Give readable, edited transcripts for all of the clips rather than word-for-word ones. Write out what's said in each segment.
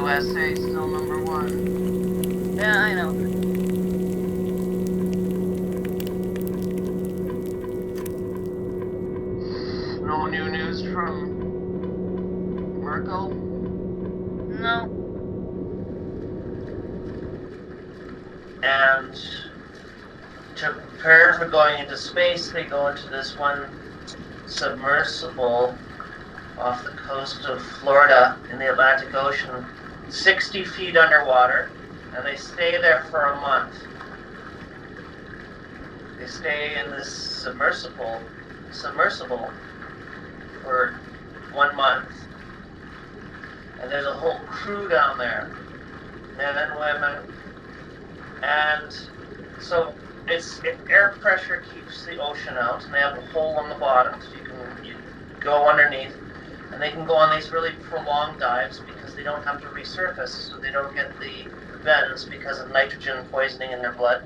USA still number one. Yeah, I know. No new news from Merkel? No. And to prepare for going into space, they go into this one submersible off the coast of Florida in the Atlantic Ocean, 60 feet underwater, and they stay there for a month. They stay in this submersible for 1 month, and there's a whole crew down there, men and women, and so air pressure keeps the ocean out, and they have a hole in the bottom so you go underneath, and they can go on these really prolonged dives because they don't have to resurface, so they don't get the bends because of nitrogen poisoning in their blood.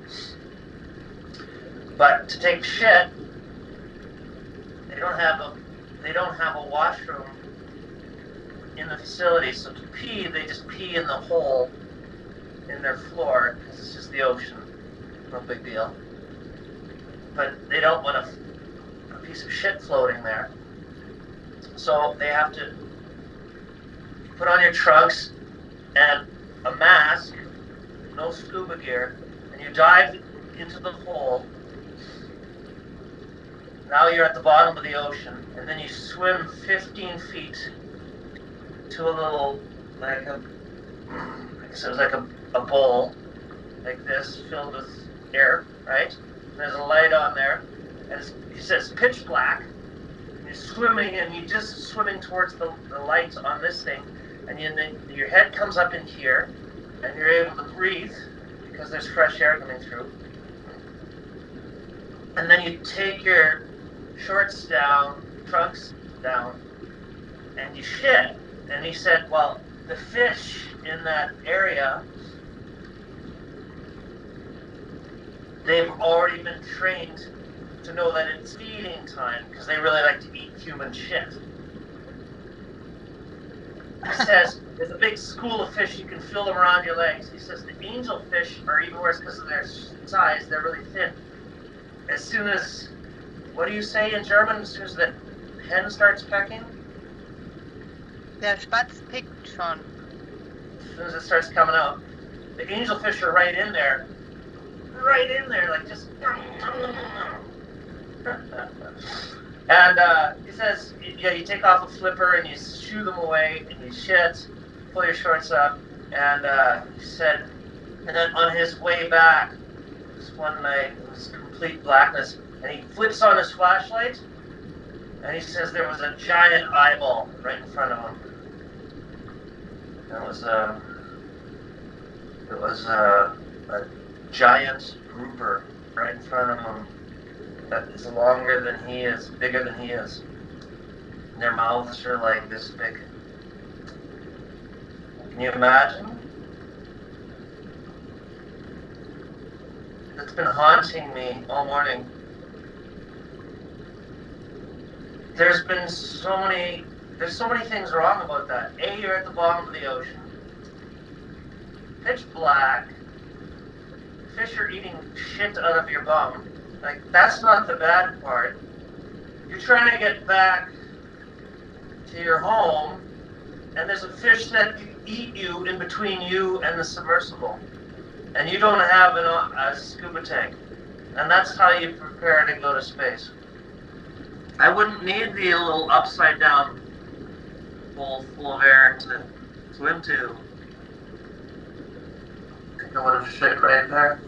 But to take shit, they don't have a washroom in the facility, so to pee, they just pee in the hole in their floor because it's just the ocean. No big deal. But they don't want a piece of shit floating there. So they have to put on your trunks and a mask, no scuba gear, and you dive into the hole. Now you're at the bottom of the ocean, and then you swim 15 feet to a little, a bowl, like this, filled with air, right? And there's a light on there, and he says pitch black. And you're swimming, and you're just swimming towards the lights on this thing, and then your head comes up in here, and you're able to breathe because there's fresh air coming through. And then you take your shorts down, trunks down, and you shit. And he said, well, the fish in that area, they've already been trained to know that it's feeding time because they really like to eat human shit. He says, there's a big school of fish, you can feel them around your legs. He says the angelfish are even worse because of their size, they're really thin. As soon as, what do you say in German, as soon as the hen starts pecking? Der Spatz pickt schon. As soon as it starts coming out, the angelfish are right in there, like just. And he says, yeah, you take off a flipper and you shoo them away and you shit, pull your shorts up, and he said, and then on his way back, this one night, it was complete blackness, and he flips on his flashlight, and he says there was a giant eyeball right in front of him. It was a giant grouper right in front of him that is longer than he is, bigger than he is. And their mouths are like this big. Can you imagine? It's been haunting me all morning. There's so many things wrong about that. A, you're at the bottom of the ocean. Pitch black. Fish are eating shit out of your bum. Like, that's not the bad part. You're trying to get back to your home, and there's a fish that can eat you in between you and the submersible. And you don't have a scuba tank. And that's how you prepare to go to space. I wouldn't need the little upside down bowl full of air to swim to. I think I would have shit right there.